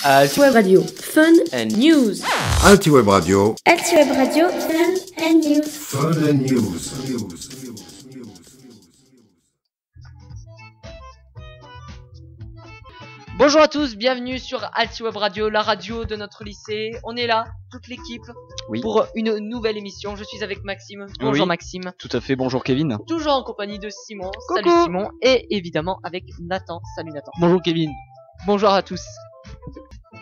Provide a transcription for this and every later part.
Altiweb Radio, fun and news. Altiweb Radio. Altiweb Radio, fun and news. Fun and news. Bonjour à tous, bienvenue sur Altiweb Radio, la radio de notre lycée. On est là, toute l'équipe, pour une nouvelle émission. Je suis avec Maxime. Bonjour Maxime. Tout à fait, bonjour Kevin. Toujours en compagnie de Simon. Coucou. Salut Simon. Et évidemment avec Nathan. Salut Nathan. Bonjour Kevin. Bonjour à tous.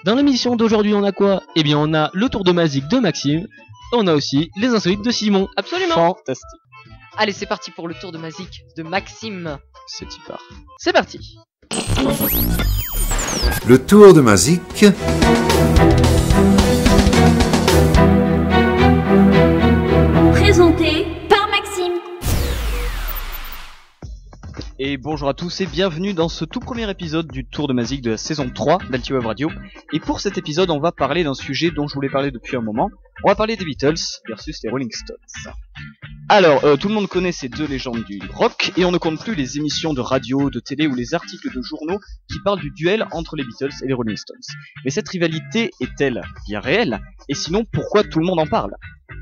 Dans l'émission d'aujourd'hui, on a quoi? Eh bien, on a le tour de Mazik de Maxime. Et on a aussi les insolites de Simon. Absolument. Fantastique. Allez, c'est parti pour le tour de Mazik de Maxime. C'est y part. C'est parti. Le tour de Mazik. Présenté par Maxime. Et bonjour à tous et bienvenue dans ce tout premier épisode du Tour de Mazik de la saison 3 d'Altiweb Radio. Et pour cet épisode, on va parler d'un sujet dont je voulais parler depuis un moment. On va parler des Beatles versus les Rolling Stones. Alors, tout le monde connaît ces deux légendes du rock, et on ne compte plus les émissions de radio, de télé ou les articles de journaux qui parlent du duel entre les Beatles et les Rolling Stones. Mais cette rivalité est-elle bien réelle? Et sinon, pourquoi tout le monde en parle?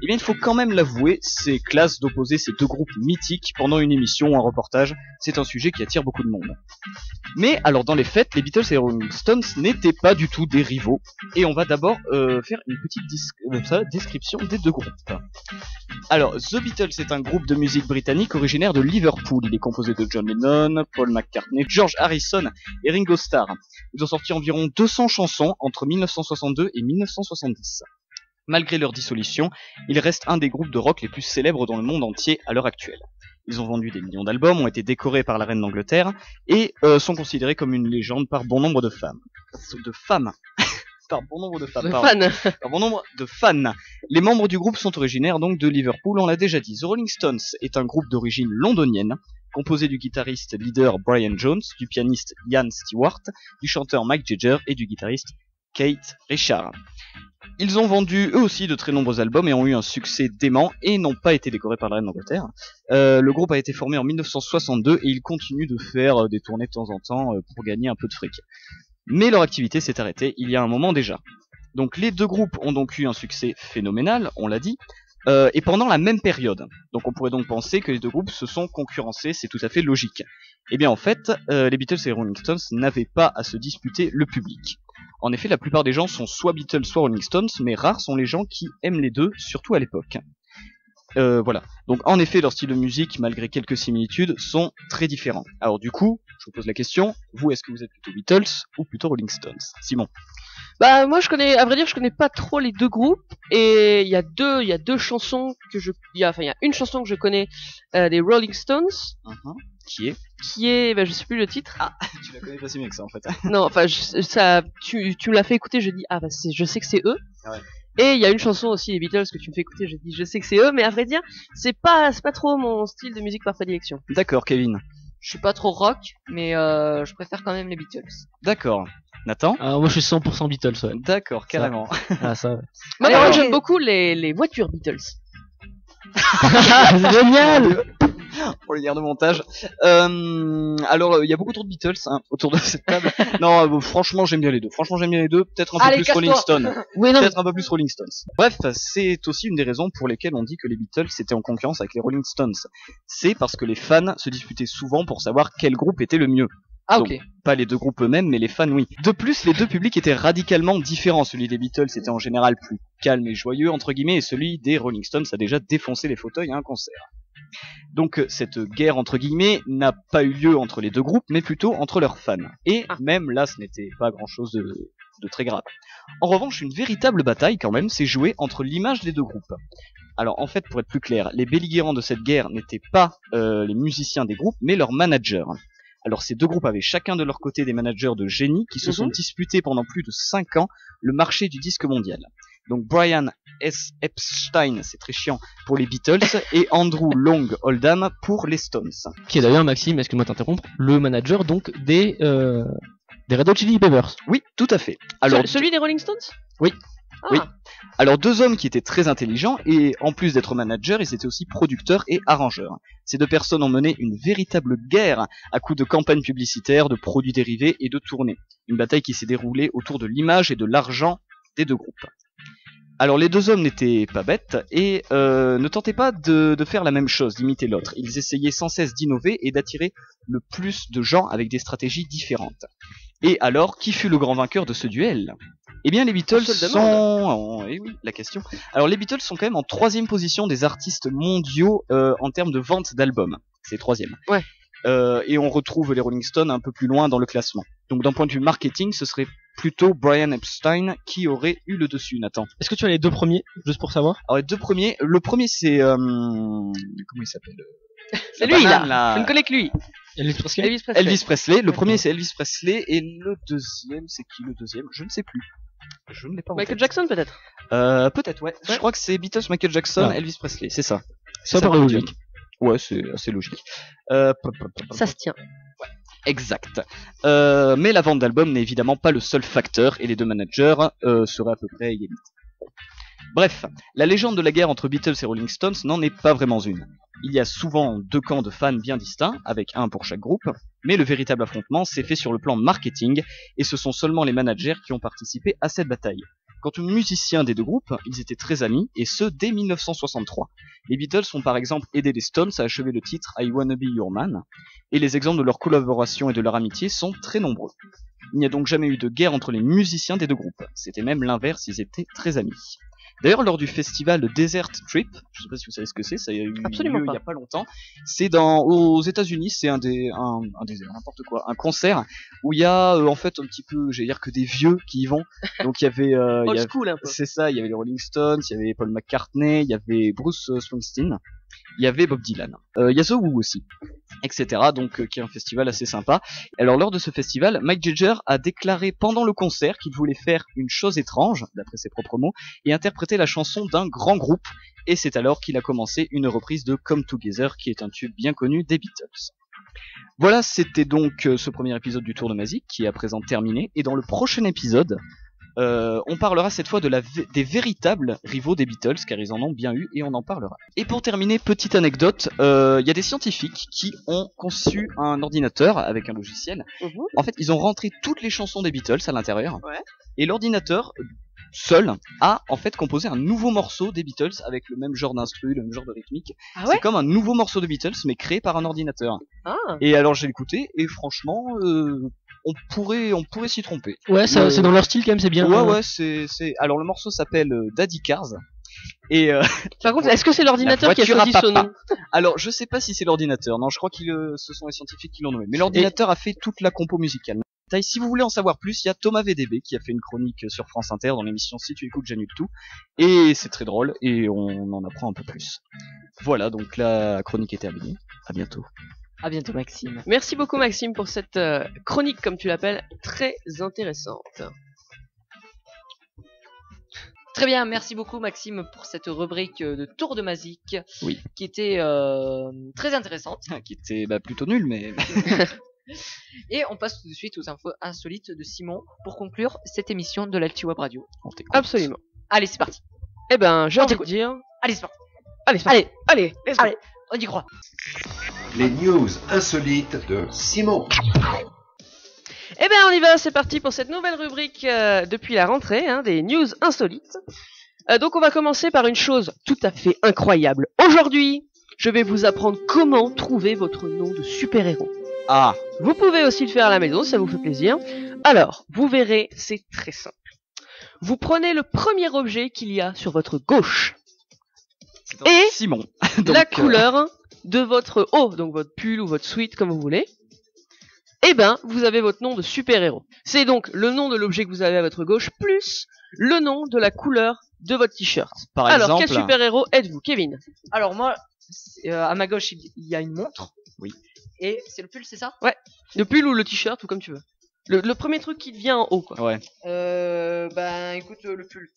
Eh bien, il faut quand même l'avouer, c'est classe d'opposer ces deux groupes mythiques pendant une émission ou un reportage, c'est un sujet qui attire beaucoup de monde. Mais alors, dans les faits, les Beatles et les Rolling Stones n'étaient pas du tout des rivaux, et on va d'abord faire une petite description des deux groupes. Alors, The Beatles est un groupe de musique britannique originaire de Liverpool. Il est composé de John Lennon, Paul McCartney, George Harrison et Ringo Starr. Ils ont sorti environ 200 chansons entre 1962 et 1970. Malgré leur dissolution, ils restent un des groupes de rock les plus célèbres dans le monde entier à l'heure actuelle. Ils ont vendu des millions d'albums, ont été décorés par la reine d'Angleterre et sont considérés comme une légende par bon nombre de femmes. Par bon nombre de fans. Les membres du groupe sont originaires donc de Liverpool, on l'a déjà dit. The Rolling Stones est un groupe d'origine londonienne, composé du guitariste leader Brian Jones, du pianiste Ian Stewart, du chanteur Mike Jagger et du guitariste Keith Richards. Ils ont vendu eux aussi de très nombreux albums et ont eu un succès dément et n'ont pas été décorés par la reine d'Angleterre. Le groupe a été formé en 1962 et ils continuent de faire des tournées de temps en temps pour gagner un peu de fric. Mais leur activité s'est arrêtée il y a un moment déjà. Donc les deux groupes ont donc eu un succès phénoménal, on l'a dit, et pendant la même période. Donc on pourrait donc penser que les deux groupes se sont concurrencés, c'est tout à fait logique. Eh bien en fait, les Beatles et les Rolling Stones n'avaient pas à se disputer le public. En effet, la plupart des gens sont soit Beatles, soit Rolling Stones, mais rares sont les gens qui aiment les deux, surtout à l'époque. Voilà. Donc en effet, leur style de musique, malgré quelques similitudes, sont très différents. Alors du coup, je vous pose la question, vous, est-ce que vous êtes plutôt Beatles ou plutôt Rolling Stones? Simon. Bah moi je connais pas trop les deux groupes et il y a deux chansons il y a une chanson que je connais des Rolling Stones. Qui est je sais plus le titre. Ah, tu la connais pas si bien que ça en fait. Non, enfin tu me l'as fait écouter, je dis je sais que c'est eux. Ah ouais. Et il y a une chanson aussi des Beatles que tu me fais écouter, je dis je sais que c'est eux, mais à vrai dire, c'est pas trop mon style de musique par prédilection. D'accord, Kevin. Je suis pas trop rock, mais je préfère quand même les Beatles. D'accord. Nathan? Moi je suis 100% Beatles, ouais. D'accord, carrément. Ça, ouais. Moi j'aime beaucoup les voitures Beatles. Génial! Pour les guerres de montage. Alors, il y a beaucoup trop de Beatles autour de cette table. Non, franchement, j'aime bien les deux. Peut-être un peu plus Rolling Stones. Oui, non. Peut-être un peu plus Rolling Stones. Bref, c'est aussi une des raisons pour lesquelles on dit que les Beatles étaient en concurrence avec les Rolling Stones. C'est parce que les fans se disputaient souvent pour savoir quel groupe était le mieux. Ah, donc, ok. Pas les deux groupes eux-mêmes, mais les fans, oui. De plus, les deux publics étaient radicalement différents. Celui des Beatles était en général plus calme et joyeux, entre guillemets, et celui des Rolling Stones a déjà défoncé les fauteuils à un concert. Donc cette guerre entre guillemets n'a pas eu lieu entre les deux groupes, mais plutôt entre leurs fans. Et même là, ce n'était pas grand-chose de très grave. En revanche, une véritable bataille quand même s'est jouée entre l'image des deux groupes. Alors en fait, pour être plus clair, les belligérants de cette guerre n'étaient pas les musiciens des groupes, mais leurs managers. Alors ces deux groupes avaient chacun de leur côté des managers de génie qui se sont disputés pendant plus de 5 ans le marché du disque mondial. Donc Brian S. Epstein, c'est très chiant, pour les Beatles, et Andrew Long Oldham pour les Stones. Qui est d'ailleurs, Maxime, excuse-moi de t'interrompre, le manager donc des Red Hot Chili Peppers. Oui, tout à fait. Alors, celui des Rolling Stones? Oui. Ah. Oui. Alors deux hommes qui étaient très intelligents et en plus d'être managers, ils étaient aussi producteurs et arrangeurs. Ces deux personnes ont mené une véritable guerre à coups de campagnes publicitaires, de produits dérivés et de tournées. Une bataille qui s'est déroulée autour de l'image et de l'argent des deux groupes. Alors les deux hommes n'étaient pas bêtes et ne tentaient pas de faire la même chose, d'imiter l'autre. Ils essayaient sans cesse d'innover et d'attirer le plus de gens avec des stratégies différentes. Et alors, qui fut le grand vainqueur de ce duel ? Eh bien, les Beatles sont... Eh oui, la question. Alors, les Beatles sont quand même en 3e position des artistes mondiaux en termes de vente d'albums. C'est 3e. Ouais. Et on retrouve les Rolling Stones un peu plus loin dans le classement. Donc, d'un point de vue marketing, ce serait plutôt Brian Epstein qui aurait eu le dessus, Nathan. Est-ce que tu as les 2 premiers, juste pour savoir? Alors, les 2 premiers... Le premier, c'est... comment il s'appelle C'est lui, là. Je ne connais que lui. Elvis Presley. Elvis Presley. Le premier, c'est Elvis Presley. Et le deuxième, c'est qui le deuxième? Je ne sais plus. Je ne l'ai pas en Michael tête. Jackson, peut-être. Peut-être, ouais. Je crois que c'est Beatles, Michael Jackson, Elvis Presley. C'est ça. Ça paraît logique. Ouais, c'est assez logique. Ça se tient. Exact. Mais la vente d'albums n'est évidemment pas le seul facteur et les deux managers seraient à peu près égalités. Bref, la légende de la guerre entre Beatles et Rolling Stones n'en est pas vraiment une. Il y a souvent 2 camps de fans bien distincts, avec un pour chaque groupe, mais le véritable affrontement s'est fait sur le plan marketing, et ce sont seulement les managers qui ont participé à cette bataille. Quant aux musiciens des deux groupes, ils étaient très amis, et ce dès 1963. Les Beatles ont par exemple aidé les Stones à achever le titre I Wanna Be Your Man, et les exemples de leur collaboration et de leur amitié sont très nombreux. Il n'y a donc jamais eu de guerre entre les musiciens des deux groupes, c'était même l'inverse, ils étaient très amis. D'ailleurs, lors du festival Desert Trip, je sais pas si vous savez ce que c'est, ça a eu lieu il y a pas longtemps. C'est aux États-Unis, c'est un n'importe quoi, un concert où il y a en fait un petit peu, j'allais dire que des vieux qui y vont. Donc il y avait, Old school un peu. C'est ça, il y avait les Rolling Stones, il y avait Paul McCartney, il y avait Bruce Springsteen, il y avait Bob Dylan, il y a The Who aussi, etc. Donc qui est un festival assez sympa. Alors lors de ce festival, Mick Jagger a déclaré pendant le concert qu'il voulait faire une chose étrange, d'après ses propres mots, et interpréter la chanson d'un grand groupe, et c'est alors qu'il a commencé une reprise de Come Together, qui est un tube bien connu des Beatles. Voilà, c'était donc ce premier épisode du Tour de Mazik, qui est à présent terminé, et dans le prochain épisode, on parlera cette fois des véritables rivaux des Beatles, car ils en ont bien eu, et on en parlera. Et pour terminer, petite anecdote, il y a des scientifiques qui ont conçu un ordinateur avec un logiciel. En fait, ils ont rentré toutes les chansons des Beatles à l'intérieur, et l'ordinateur seul a en fait composé un nouveau morceau des Beatles avec le même genre d'instru, le même genre de rythmique. C'est comme un nouveau morceau de Beatles mais créé par un ordinateur. Et alors j'ai écouté et franchement on pourrait s'y tromper. Ouais, c'est dans leur style quand même, c'est bien. Ouais, c'est alors le morceau s'appelle Daddy Cars. Et par contre, est-ce que c'est l'ordinateur qui a choisi ce nom? Alors, je sais pas si c'est l'ordinateur. Non, je crois que ce sont les scientifiques qui l'ont nommé. Mais l'ordinateur a fait toute la compo musicale. Si vous voulez en savoir plus, il y a Thomas VDB qui a fait une chronique sur France Inter dans l'émission Si tu écoutes, j'annule tout. Et c'est très drôle et on en apprend un peu plus. Voilà, donc la chronique est terminée. À bientôt. À bientôt, Maxime. Merci beaucoup, Maxime, pour cette chronique, comme tu l'appelles, très intéressante. Très bien, merci beaucoup Maxime pour cette rubrique de Tour de Mazik, qui était très intéressante. Qui était plutôt nulle, mais... Et on passe tout de suite aux infos insolites de Simon pour conclure cette émission de l'Alti Web Radio. Absolument. Allez, c'est parti. Eh ben, j'ai envie de dire... Allez, c'est parti. Allez, on y croit. Les news insolites de Simon. Eh ben on y va, c'est parti pour cette nouvelle rubrique depuis la rentrée, des news insolites. Donc on va commencer par une chose tout à fait incroyable. Aujourd'hui, je vais vous apprendre comment trouver votre nom de super-héros. Ah. Vous pouvez aussi le faire à la maison, ça vous fait plaisir. Alors, vous verrez, c'est très simple. Vous prenez le premier objet qu'il y a sur votre gauche. Et Simon. Donc, la couleur de votre haut, donc votre pull ou votre sweat, comme vous voulez. Eh ben, vous avez votre nom de super-héros. C'est donc le nom de l'objet que vous avez à votre gauche, plus le nom de la couleur de votre t-shirt. Alors, quel super-héros êtes-vous, Kevin? Alors moi, à ma gauche, il y a une montre. Oui. Et c'est le pull, c'est ça? Ouais. Le pull ou le t-shirt, ou comme tu veux. Le premier truc qui te vient en haut, quoi. Ouais. Ben, écoute, le pull.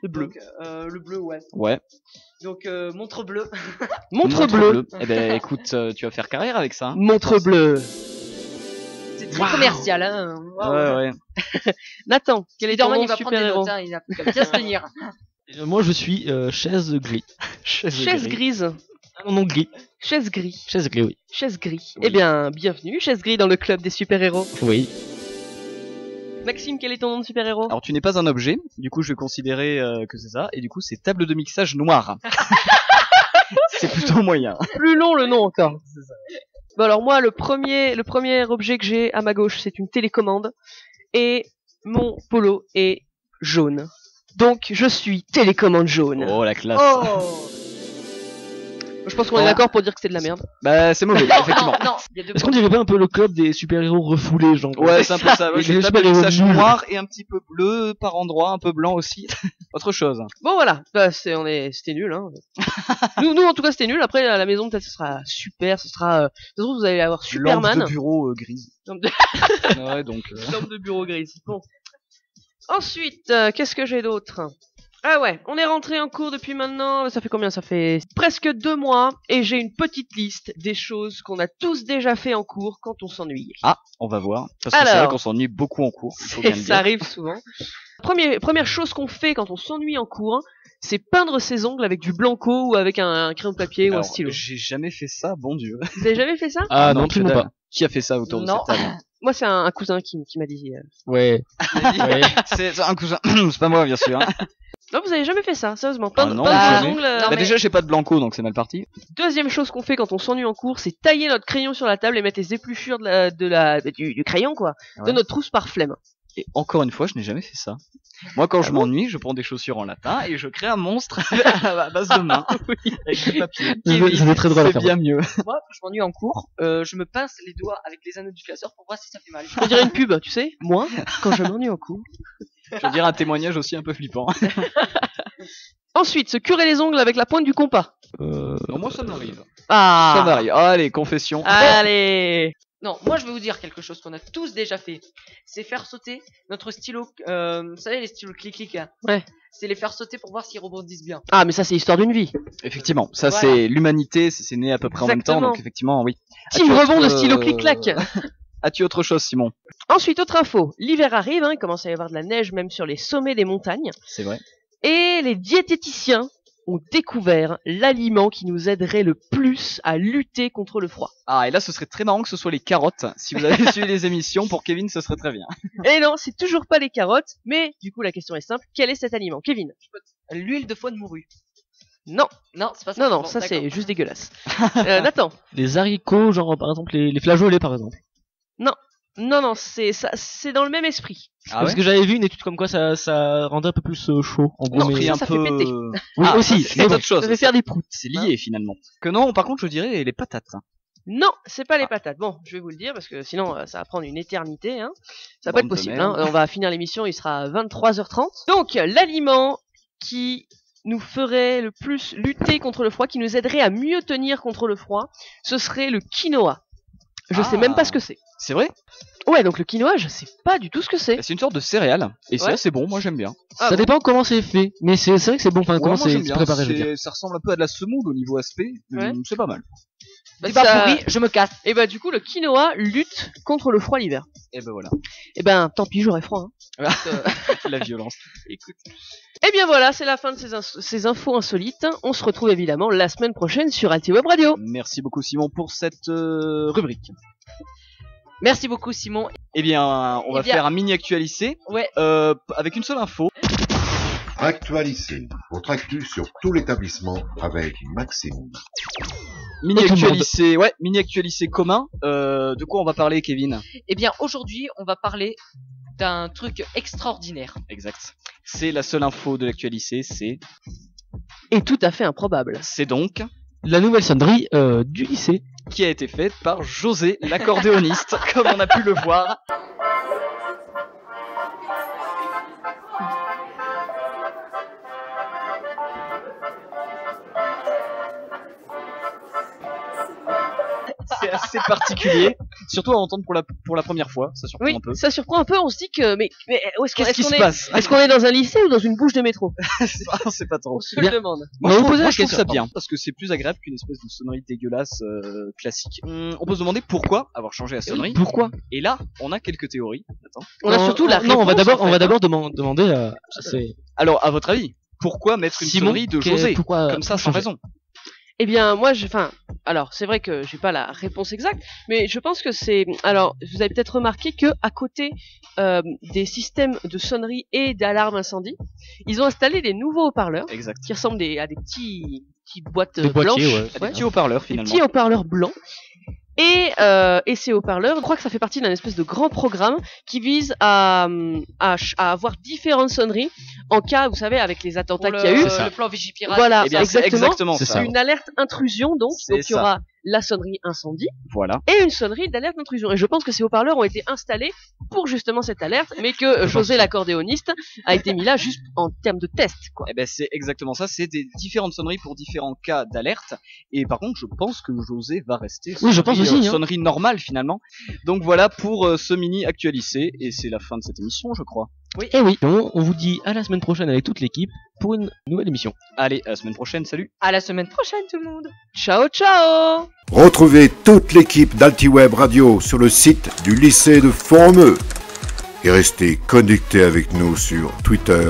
Le bleu. Donc, le bleu, ouais. Ouais. Donc, montre bleue. Montre bleue. Eh ben, écoute, tu vas faire carrière avec ça. Hein. Montre bleue. C'est très commercial, hein. Ouais. Nathan, quel est ton nom de super-héros? Il va bien se tenir. Moi, je suis chaise gris. Chaise grise. Non, gris. Chaise gris. Chaise gris, oui. Chaise gris. Eh bien, bienvenue, chaise gris dans le club des super-héros. Oui. Maxime, quel est ton nom de super-héros? Alors tu n'es pas un objet, du coup je vais considérer que c'est ça, et du coup c'est table de mixage noire. C'est plutôt moyen. Plus long le nom encore. Bon alors moi le premier objet que j'ai à ma gauche c'est une télécommande et mon polo est jaune. Donc je suis télécommande jaune. Oh la classe. Oh. Je pense qu'on est d'accord pour dire que c'est de la merde. Bah c'est mauvais, effectivement. Non, il y a deux Est-ce qu'on points. dirait pas un peu le club des super-héros refoulés, genre? Ouais, c'est un peu ça. Ouais, Et j'ai les une table de super-héros mixage nuls. noir et un petit peu bleu par endroit, un peu blanc aussi. Autre chose. Bon voilà, bah, c'était nul hein. nous en tout cas c'était nul. Après à la maison peut-être ce sera super, ce sera de toute façon vous allez avoir Superman. Lampe de bureau grise. Lampe de... Ouais, donc. lampe de bureau grise. Bon. Ensuite, qu'est-ce que j'ai d'autre? Ah ouais, on est rentré en cours depuis maintenant, ça fait combien? Ça fait presque 2 mois, et j'ai une petite liste des choses qu'on a tous déjà fait en cours quand on s'ennuie. Ah, on va voir. Parce que c'est Alors. vrai qu'on s'ennuie beaucoup en cours. Il faut bien le Ça dire. arrive souvent. Première chose qu'on fait quand on s'ennuie en cours, c'est peindre ses ongles avec du blanco ou avec un crayon de papier ou un Alors, stylo. j'ai jamais fait ça, bon Dieu. Vous avez jamais fait ça? Ah non, que absolument dalle. pas. Qui a fait ça autour de Non. cette table? Moi c'est un cousin qui m'a dit. Ouais. Ouais. C'est un cousin. C'est pas moi, bien sûr. Hein. Non, vous avez jamais fait ça, sérieusement. Ah Peindre, non, peindre jamais. ses ongles. Non, Bah mais- déjà j'ai pas de blanco donc c'est mal parti. Deuxième chose qu'on fait quand on s'ennuie en cours, c'est tailler notre crayon sur la table et mettre les épluchures du crayon, quoi, Ouais. de notre trousse par flemme. Et encore une fois je n'ai jamais fait ça. Moi quand je m'ennuie je prends des chaussures en latin et je crée un monstre à base de main avec du papier. C'était très drôle à C'est faire. bien mieux. Moi, quand je m'ennuie en cours, je me pince les doigts avec les anneaux du classeur pour voir si ça fait mal. On dirait une pub, tu sais. Moi, quand je m'ennuie en cours. Je veux dire un témoignage aussi un peu flippant. Ensuite, se curer les ongles avec la pointe du compas. Non, moi ça m'arrive. Ah. Ça m'arrive. Allez, confession. Allez. Non, moi je vais vous dire quelque chose qu'on a tous déjà fait. C'est faire sauter notre stylo. Vous savez les stylos clic-clic là. Ouais. C'est les faire sauter pour voir s'ils rebondissent bien. Ah, mais ça, c'est histoire d'une vie. Effectivement, ça Voilà. c'est l'humanité, c'est né à peu près en même temps Exactement. donc effectivement oui. Team As-tu rebond de autre, stylo clic-clac. As-tu autre chose Simon? Ensuite, autre info. L'hiver arrive, hein, il commence à y avoir de la neige même sur les sommets des montagnes. C'est vrai. Et les diététiciens ont découvert l'aliment qui nous aiderait le plus à lutter contre le froid. Ah et là ce serait très marrant que ce soit les carottes. Si vous avez suivi les émissions pour Kevin ce serait très bien. Et non, c'est toujours pas les carottes, mais du coup la question est simple, quel est cet aliment? Kevin? L'huile de foie de morue. Non, Non, c'est pas ça. non, Bon, ça d'accord. c'est juste dégueulasse. Nathan? Les haricots, genre par exemple les flageolets par exemple. Non, c'est ça, c'est dans le même esprit. Ah Parce ouais. que j'avais vu une étude comme quoi ça rendait un peu plus chaud. En gros, Non, mais... Pris un ça peu. fait péter. Oui, Ah, aussi. c'est mais bon. autre chose. Ça fait faire des proutes. C'est lié finalement. Que non, par contre je dirais les patates. Non, c'est pas les patates. Bon, je vais vous le dire parce que sinon ça va prendre une éternité. Hein. Ça va pas Bande être de possible. merde. Hein. On va finir l'émission, il sera à 23h30. Donc l'aliment qui nous ferait le plus lutter contre le froid, qui nous aiderait à mieux tenir contre le froid, ce serait le quinoa. Je sais même pas ce que c'est. C'est vrai. Ouais, donc le quinoa, je sais pas du tout ce que c'est. C'est une sorte de céréale et c'est Ouais. assez bon. Moi j'aime bien. Ah Ça bon. dépend comment c'est fait, mais c'est vrai que c'est bon. Enfin, Ouais, comment moi, j'aime c'est bien. préparé, je veux dire. Ça ressemble un peu à de la semoule au niveau aspect. Ouais. C'est pas mal. Bah, C'est pas ça- pourri, je me casse. Et bah du coup, le quinoa lutte contre le froid l'hiver. Et ben voilà. Et ben tant pis, j'aurai froid. Hein. La violence. Écoute. Et bien voilà, c'est la fin de ces infos insolites. On se retrouve évidemment la semaine prochaine sur Altiweb Radio. Merci beaucoup Simon pour cette rubrique. Merci beaucoup Simon. Eh bien, on va bien- faire un mini actualisé Ouais. avec une seule info. Actualisé, votre actu sur tout l'établissement avec Maxime. Mini Et tout le monde. actualisé, ouais, mini actualisé commun. De quoi on va parler, Kevin? Eh bien aujourd'hui, on va parler d'un truc extraordinaire. Exact. C'est la seule info de l'actualité, Et tout à fait improbable. c'est donc La nouvelle sonnerie du lycée. qui a été faite par José, l'accordéoniste, comme on a pu le voir. C'est assez particulier, surtout à entendre pour la première fois, ça surprend Oui, un peu. ça surprend un peu. On se dit que mais où est-ce Qu'est-ce qui qu'on se est passe? Est-ce qu'on est dans un lycée ou dans une bouche de métro? On sait pas trop. On se Bien. le demande. Moi, On va je vous trouve, poser moi, la je trouve question. ça bien, parce que c'est plus agréable qu'une espèce de sonnerie dégueulasse classique. On peut se demander pourquoi avoir changé la sonnerie. Pourquoi Et là, on a quelques théories. Attends. On a surtout la Non, on va réponse, d'abord, en fait, on va hein. d'abord demander c'est Alors, à votre avis, pourquoi mettre une Simon, sonnerie de José pourquoi comme ça sans raison? Eh bien, moi, alors, c'est vrai que j'ai pas la réponse exacte, mais je pense que c'est... Alors, vous avez peut-être remarqué que à côté des systèmes de sonnerie et d'alarme incendie, ils ont installé des nouveaux haut-parleurs Exact. qui ressemblent à des petites boîtes Des boîtiers, blanches. ouais. Des petits haut-parleurs finalement. Des petits haut-parleurs blancs. Et ces haut-parleurs, je crois que ça fait partie d'un espèce de grand programme qui vise à avoir différentes sonneries en cas, vous savez, avec les attentats qu'il y a eu. Le plan Vigipirate. Voilà, Eh bien, c'est exactement C'est ça. ça. Une alerte intrusion, donc C'est il y aura la sonnerie incendie Voilà. et une sonnerie d'alerte d'intrusion. Et je pense que ces haut-parleurs ont été installés pour justement cette alerte, mais que José l'accordéoniste a été mis là juste en termes de test, quoi. Eh ben c'est exactement ça, c'est des différentes sonneries pour différents cas d'alerte. Et par contre, je pense que José va rester Oui, je pense aussi, hein. sonnerie normale finalement. Donc voilà pour ce mini actualisé, et c'est la fin de cette émission, je crois. Et oui, on vous dit à la semaine prochaine avec toute l'équipe pour une nouvelle émission. Allez, à la semaine prochaine, salut. À la semaine prochaine, tout le monde. Ciao, ciao! Retrouvez toute l'équipe d'Altiweb Radio sur le site du lycée de Formeux. Et restez connectés avec nous sur Twitter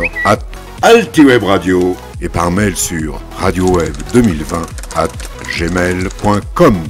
@Altiweb Radio et par mail sur radioweb2020@gmail.com.